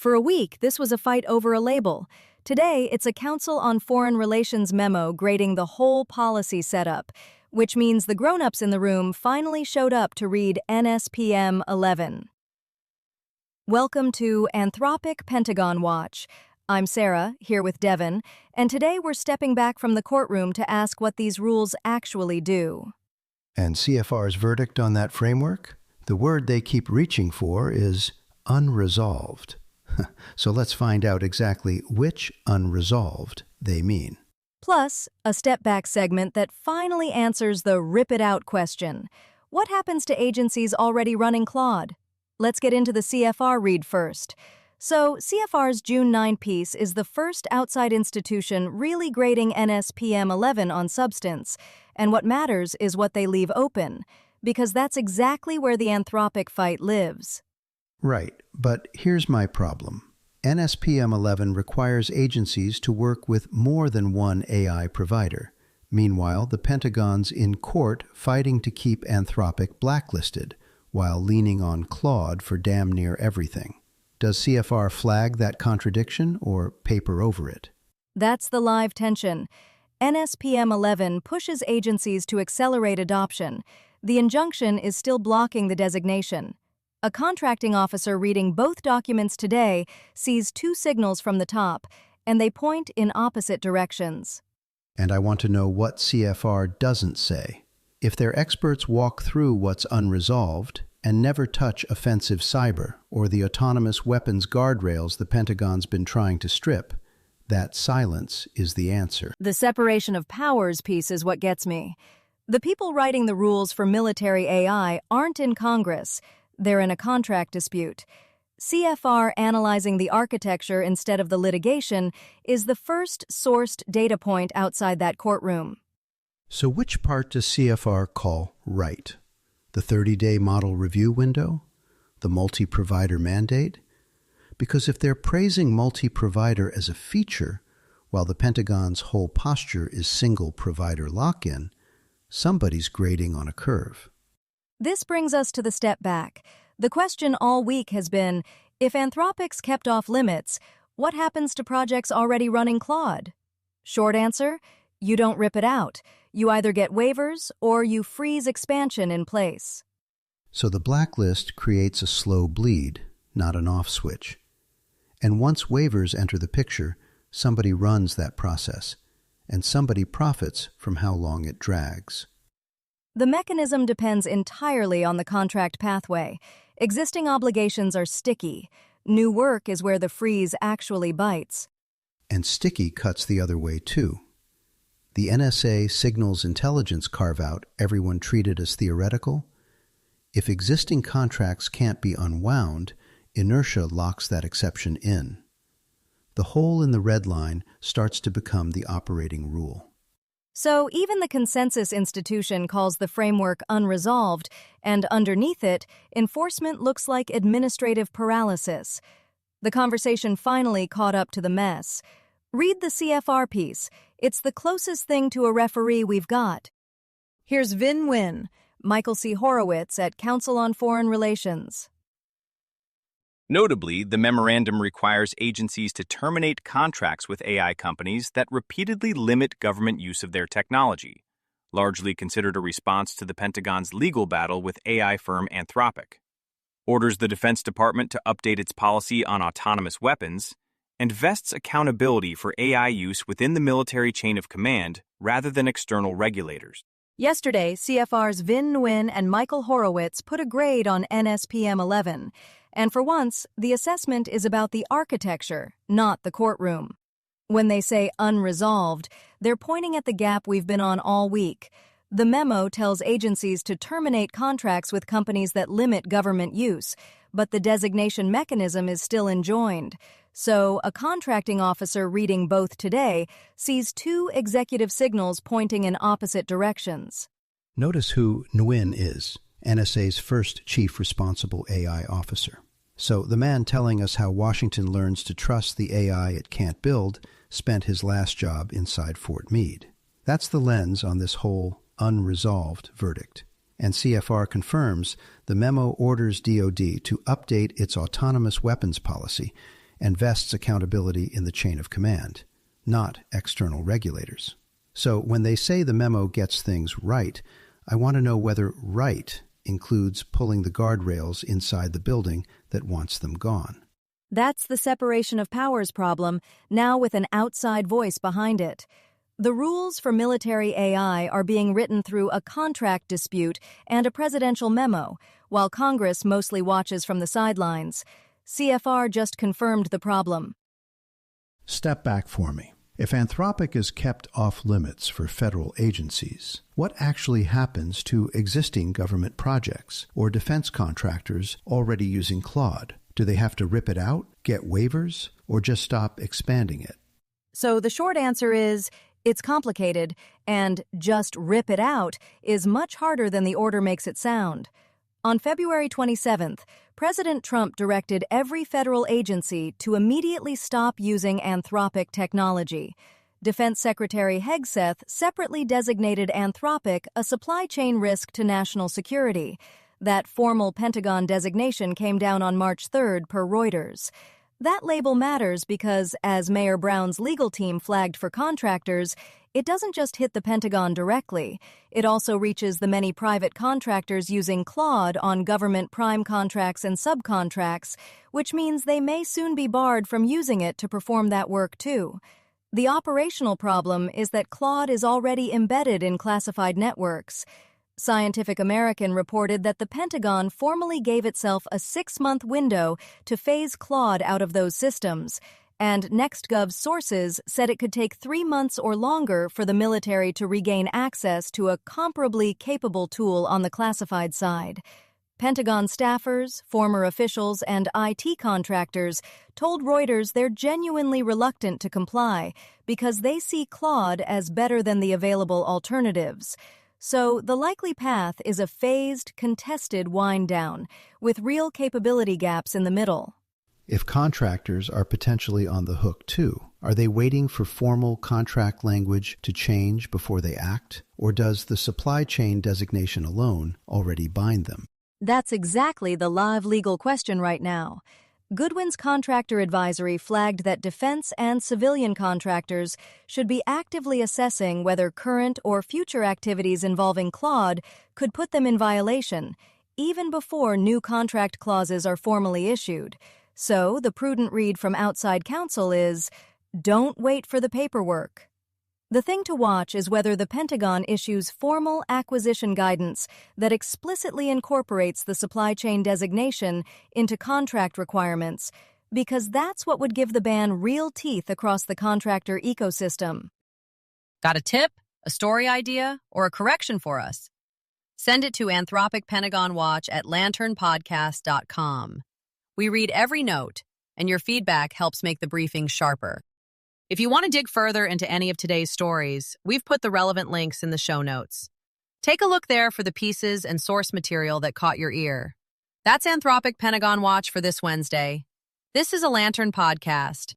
For a week, this was a fight over a label. Today, it's a Council on Foreign Relations memo grading the whole policy setup, which means the grown-ups in the room finally showed up to read NSPM 11. Welcome to Anthropic Pentagon Watch. I'm Sarah, here with Devin, and today we're stepping back from the courtroom to ask what these rules actually do. And CFR's verdict on that framework? The word they keep reaching for is unresolved. So let's find out exactly which unresolved they mean. Plus, a step-back segment that finally answers the rip-it-out question. What happens to agencies already running Claude? Let's get into the CFR read first. So, CFR's June 9 piece is the first outside institution really grading NSPM 11 on substance, and what matters is what they leave open, because that's exactly where the Anthropic fight lives. Right, but here's my problem. NSPM 11 requires agencies to work with more than one AI provider. Meanwhile, the Pentagon's in court fighting to keep Anthropic blacklisted, while leaning on Claude for damn near everything. Does CFR flag that contradiction or paper over it? That's the live tension. NSPM 11 pushes agencies to accelerate adoption. The injunction is still blocking the designation. A contracting officer reading both documents today sees two signals from the top, and they point in opposite directions. And I want to know what CFR doesn't say. If their experts walk through what's unresolved and never touch offensive cyber or the autonomous weapons guardrails the Pentagon's been trying to strip, that silence is the answer. The separation of powers piece is what gets me. The people writing the rules for military AI aren't in Congress. They're in a contract dispute. CFR analyzing the architecture instead of the litigation is the first sourced data point outside that courtroom. So which part does CFR call right? The 30-day model review window? The multi-provider mandate? Because if they're praising multi-provider as a feature, while the Pentagon's whole posture is single-provider lock-in, somebody's grading on a curve. This brings us to the step back. The question all week has been, if Anthropic's kept off limits, what happens to projects already running Claude? Short answer, you don't rip it out. You either get waivers or you freeze expansion in place. So the blacklist creates a slow bleed, not an off switch. And once waivers enter the picture, somebody runs that process, and somebody profits from how long it drags. The mechanism depends entirely on the contract pathway. Existing obligations are sticky. New work is where the freeze actually bites. And sticky cuts the other way, too. The NSA signals intelligence carve-out everyone treated as theoretical. If existing contracts can't be unwound, inertia locks that exception in. The hole in the red line starts to become the operating rule. So even the consensus institution calls the framework unresolved, and underneath it, enforcement looks like administrative paralysis. The conversation finally caught up to the mess. Read the CFR piece. It's the closest thing to a referee we've got. Here's Vin Nguyen, Michael C. Horowitz at Council on Foreign Relations. Notably, the memorandum requires agencies to terminate contracts with AI companies that repeatedly limit government use of their technology, largely considered a response to the Pentagon's legal battle with AI firm Anthropic. Orders the Defense Department to update its policy on autonomous weapons, and vests accountability for AI use within the military chain of command rather than external regulators. Yesterday, CFR's Vin Nguyen and Michael Horowitz put a grade on NSPM 11, and for once, the assessment is about the architecture, not the courtroom. When they say unresolved, they're pointing at the gap we've been on all week. The memo tells agencies to terminate contracts with companies that limit government use, but the designation mechanism is still enjoined. So, a contracting officer reading both today sees two executive signals pointing in opposite directions. Notice who Nguyen is, NSA's first chief responsible AI officer. So the man telling us how Washington learns to trust the AI it can't build spent his last job inside Fort Meade. That's the lens on this whole unresolved verdict. And CFR confirms the memo orders DoD to update its autonomous weapons policy and vests accountability in the chain of command, not external regulators. So when they say the memo gets things right, I want to know whether right includes pulling the guardrails inside the building that wants them gone. That's the separation of powers problem, now with an outside voice behind it. The rules for military AI are being written through a contract dispute and a presidential memo, while Congress mostly watches from the sidelines. CFR just confirmed the problem. Step back for me. If Anthropic is kept off limits for federal agencies, what actually happens to existing government projects or defense contractors already using Claude? Do they have to rip it out, get waivers, or just stop expanding it? So the short answer is, it's complicated, and just rip it out is much harder than the order makes it sound. On February 27th, President Trump directed every federal agency to immediately stop using Anthropic technology. Defense Secretary Hegseth separately designated Anthropic a supply chain risk to national security. That formal Pentagon designation came down on March 3rd per Reuters. That label matters because, as Mayor Brown's legal team flagged for contractors, it doesn't just hit the Pentagon directly. It also reaches the many private contractors using Claude on government prime contracts and subcontracts, which means they may soon be barred from using it to perform that work too. The operational problem is that Claude is already embedded in classified networks. Scientific American reported that the Pentagon formally gave itself a 6-month window to phase Claude out of those systems, and NextGov's sources said it could take 3 months or longer for the military to regain access to a comparably capable tool on the classified side. Pentagon staffers, former officials, and IT contractors told Reuters they're genuinely reluctant to comply because they see Claude as better than the available alternatives. So the likely path is a phased, contested wind-down, with real capability gaps in the middle. If contractors are potentially on the hook too, are they waiting for formal contract language to change before they act? Or does the supply chain designation alone already bind them? That's exactly the live legal question right now. Goodwin's contractor advisory flagged that defense and civilian contractors should be actively assessing whether current or future activities involving Claude could put them in violation, even before new contract clauses are formally issued. So the prudent read from outside counsel is, don't wait for the paperwork. The thing to watch is whether the Pentagon issues formal acquisition guidance that explicitly incorporates the supply chain designation into contract requirements, because that's what would give the ban real teeth across the contractor ecosystem. Got a tip, a story idea, or a correction for us? Send it to Anthropic Pentagon Watch at lanternpodcast.com. We read every note, and your feedback helps make the briefing sharper. If you want to dig further into any of today's stories, we've put the relevant links in the show notes. Take a look there for the pieces and source material that caught your ear. That's Anthropic Pentagon Watch for this Wednesday. This is a Lantern podcast.